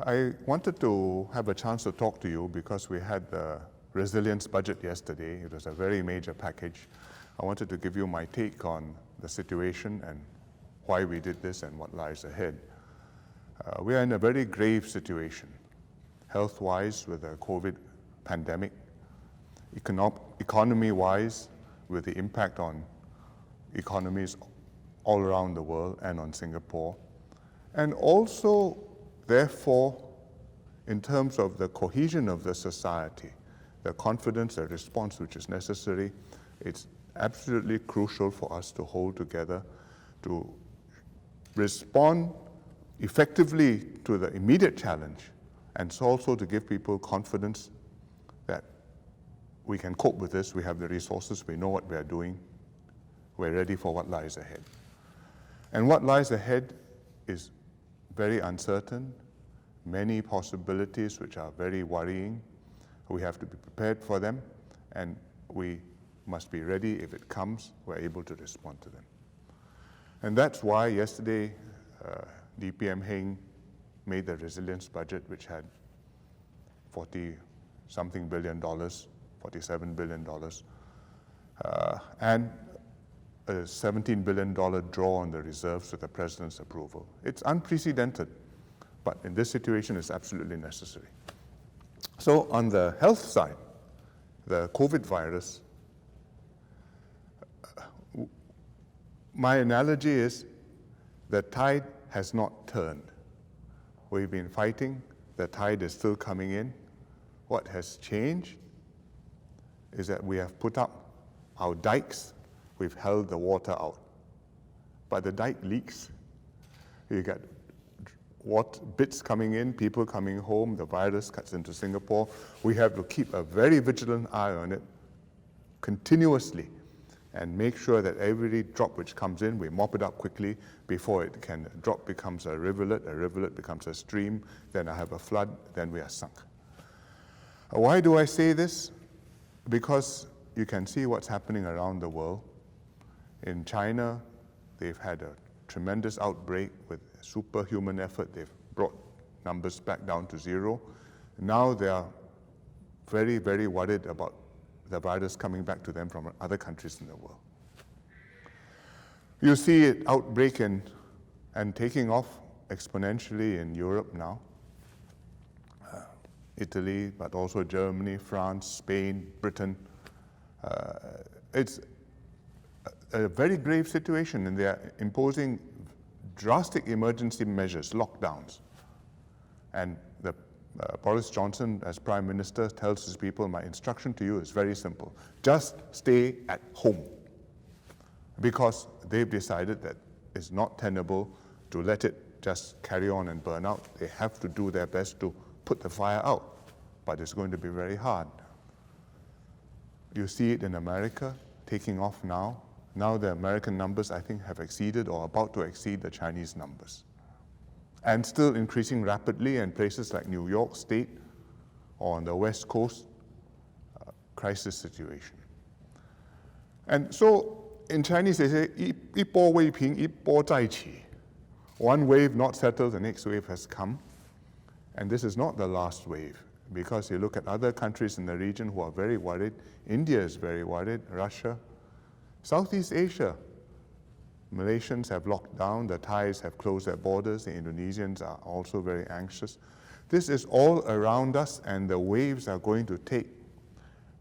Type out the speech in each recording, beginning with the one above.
I wanted to have a chance to talk to you because we had the resilience budget yesterday. It was a very major package. I wanted to give you my take on the situation and why we did this and what lies ahead. We are in a very grave situation, health-wise with the COVID pandemic, economy-wise with the impact on economies all around the world and on Singapore, and also, therefore, in terms of the cohesion of the society, the confidence, the response which is necessary, it's absolutely crucial for us to hold together, to respond effectively to the immediate challenge, and so also to give people confidence that we can cope with this, we have the resources, we know what we are doing, we're ready for what lies ahead. And what lies ahead is very uncertain, many possibilities which are very worrying. We have to be prepared for them, and we must be ready. If it comes, we're able to respond to them. And that's why yesterday, PM Hsien made the resilience budget, which had 40-something billion dollars, $47 billion, and a $17 billion draw on the reserves with the President's approval. It's unprecedented, but in this situation, it's absolutely necessary. So on the health side, the COVID virus, my analogy is the tide has not turned. We've been fighting, the tide is still coming in. What has changed is that we have put up our dikes, we've held the water out. But the dike leaks. You get bits coming in, people coming home, the virus cuts into Singapore. We have to keep a very vigilant eye on it continuously and make sure that every drop which comes in, we mop it up quickly before a drop becomes a rivulet becomes a stream, then I have a flood, then we are sunk. Why do I say this? Because you can see what's happening around the world. In China, they've had a tremendous outbreak with superhuman effort. They've brought numbers back down to zero. Now they are very, very worried about the virus coming back to them from other countries in the world. You see it outbreaking and taking off exponentially in Europe now. Italy, but also Germany, France, Spain, Britain. It's a very grave situation, and they are imposing drastic emergency measures, lockdowns. And Boris Johnson, as Prime Minister, tells his people, my instruction to you is very simple. Just stay at home. Because they've decided that it's not tenable to let it just carry on and burn out. They have to do their best to put the fire out, but it's going to be very hard. You see it in America, taking off now. Now the American numbers, I think, have exceeded or about to exceed the Chinese numbers. And still increasing rapidly in places like New York State or on the West Coast, crisis situation. And so in Chinese they say, 一波未平,一波再起. One wave not settled, the next wave has come. And this is not the last wave, because you look at other countries in the region who are very worried. India is very worried, Russia. Southeast Asia, Malaysians have locked down, the Thais have closed their borders, the Indonesians are also very anxious. This is all around us, and the waves are going to take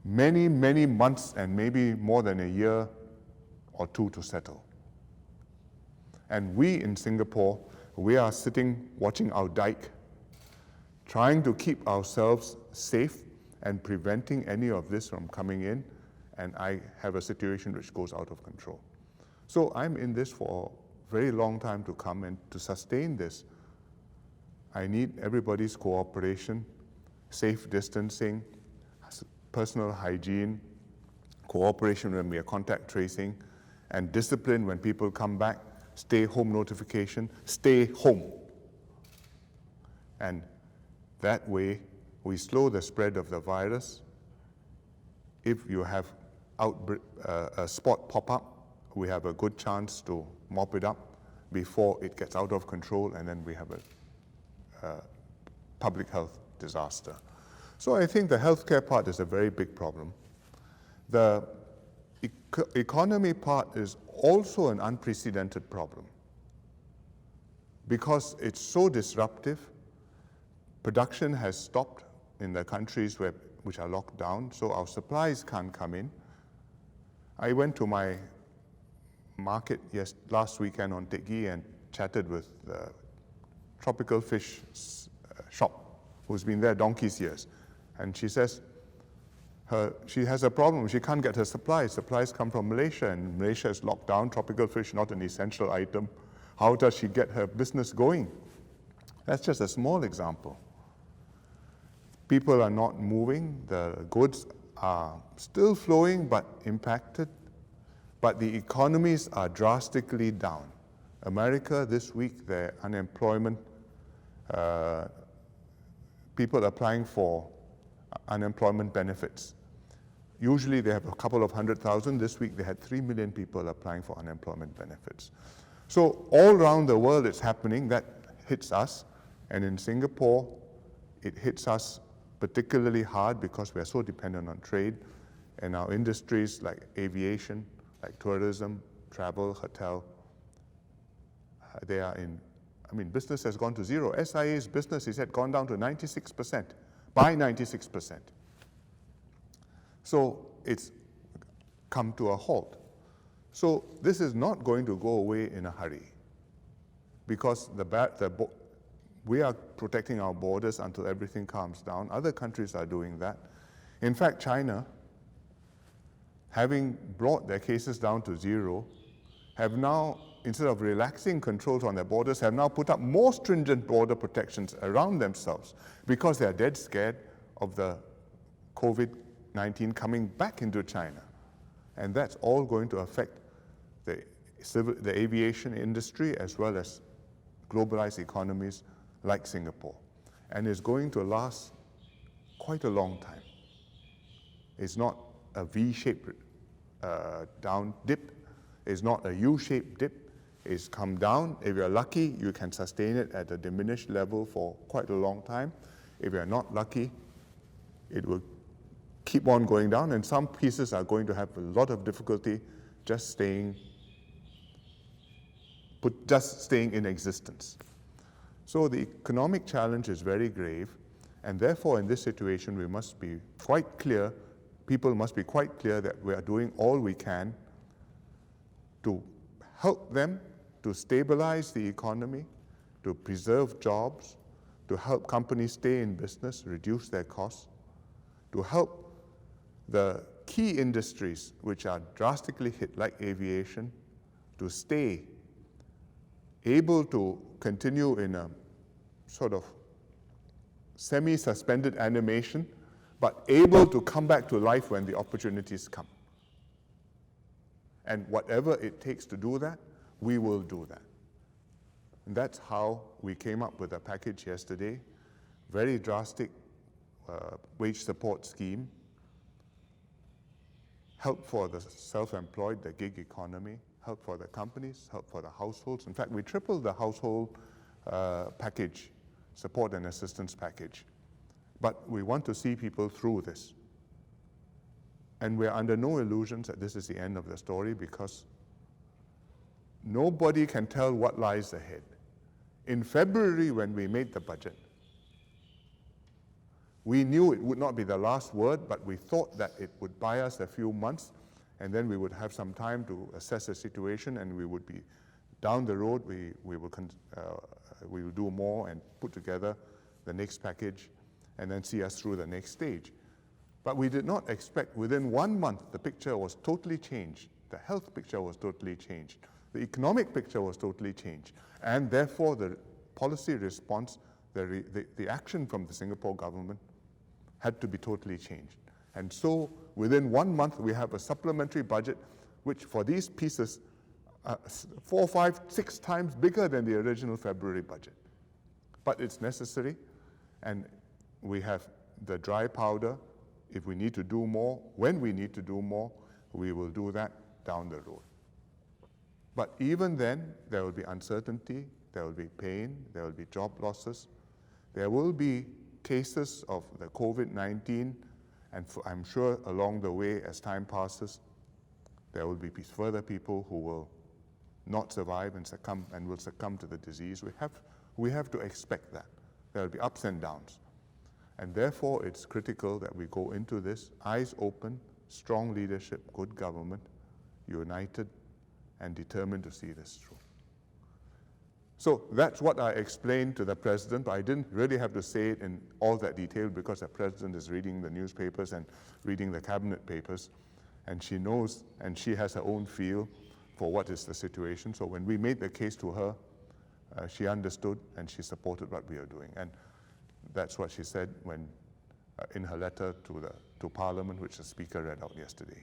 many, many months and maybe more than a year or two to settle. And we in Singapore, we are sitting watching our dike, trying to keep ourselves safe and preventing any of this from coming in, and I have a situation which goes out of control. So I'm in this for a very long time to come, and to sustain this, I need everybody's cooperation, safe distancing, personal hygiene, cooperation when we are contact tracing, and discipline when people come back, stay home notification, stay home. And that way, we slow the spread of the virus. If you have a spot pop up, we have a good chance to mop it up before it gets out of control, and then we have a public health disaster. So I think the healthcare part is a very big problem. The economy part is also an unprecedented problem because it's so disruptive. Production has stopped in the countries which are locked down, so our supplies can't come in. I went to my market last weekend on Tegi and chatted with the tropical fish shop who's been there donkey's years. And she says she has a problem. She can't get her supplies. Supplies come from Malaysia, and Malaysia is locked down. Tropical fish, not an essential item. How does she get her business going? That's just a small example. People are not moving. The goods are still flowing but impacted. But the economies are drastically down. America this week, their unemployment, people applying for unemployment benefits. Usually they have a couple of 100,000. This week they had 3 million people applying for unemployment benefits. So all around the world it's happening. That hits us. And in Singapore, it hits us particularly hard because we are so dependent on trade, and our industries like aviation, like tourism, travel, hotel, they are in, business has gone to zero. SIA's business is had gone down to 96%, by 96%. So it's come to a halt. So this is not going to go away in a hurry because we are protecting our borders until everything calms down. Other countries are doing that. In fact, China, having brought their cases down to zero, have now, instead of relaxing controls on their borders, have now put up more stringent border protections around themselves because they are dead scared of the COVID-19 coming back into China. And that's all going to affect the aviation industry as well as globalized economies like Singapore. And it's going to last quite a long time. It's not a V-shaped down dip. It's not a U-shaped dip. It's come down. If you're lucky, you can sustain it at a diminished level for quite a long time. If you're not lucky, it will keep on going down, and some pieces are going to have a lot of difficulty just staying in existence. So the economic challenge is very grave, and therefore in this situation we must be quite clear, people must be quite clear that we are doing all we can to help them to stabilize the economy, to preserve jobs, to help companies stay in business, reduce their costs, to help the key industries which are drastically hit, like aviation, to stay able to continue in a sort of semi-suspended animation, but able to come back to life when the opportunities come. And whatever it takes to do that, we will do that. And that's how we came up with a package yesterday, very drastic wage support scheme, help for the self-employed, the gig economy, help for the companies, help for the households. In fact, we tripled the household package, support and assistance package. But we want to see people through this. And we're under no illusions that this is the end of the story because nobody can tell what lies ahead. In February, when we made the budget, we knew it would not be the last word, but we thought that it would buy us a few months, and then we would have some time to assess the situation, and we would be down the road, we will do more and put together the next package, and then see us through the next stage. But we did not expect within 1 month the picture was totally changed. The health picture was totally changed. The economic picture was totally changed. And therefore the policy response, the action from the Singapore government had to be totally changed. And so within 1 month we have a supplementary budget which for these pieces 4, 5, 6 times bigger than the original February budget. But it's necessary, and we have the dry powder. If we need to do more, when we need to do more, we will do that down the road. But even then, there will be uncertainty, there will be pain, there will be job losses, There will be cases of the COVID-19, and I'm sure along the way, as time passes, there will be further people who will not survive and will succumb to the disease. We have to expect that. There will be ups and downs. And therefore, it's critical that we go into this eyes open, strong leadership, good government, united and determined to see this through. So that's what I explained to the President, but I didn't really have to say it in all that detail because the President is reading the newspapers and reading the cabinet papers, and she knows and she has her own feel for what is the situation. So when we made the case to her, she understood and she supported what we are doing. And that's what she said when, in her letter to Parliament, which the Speaker read out yesterday.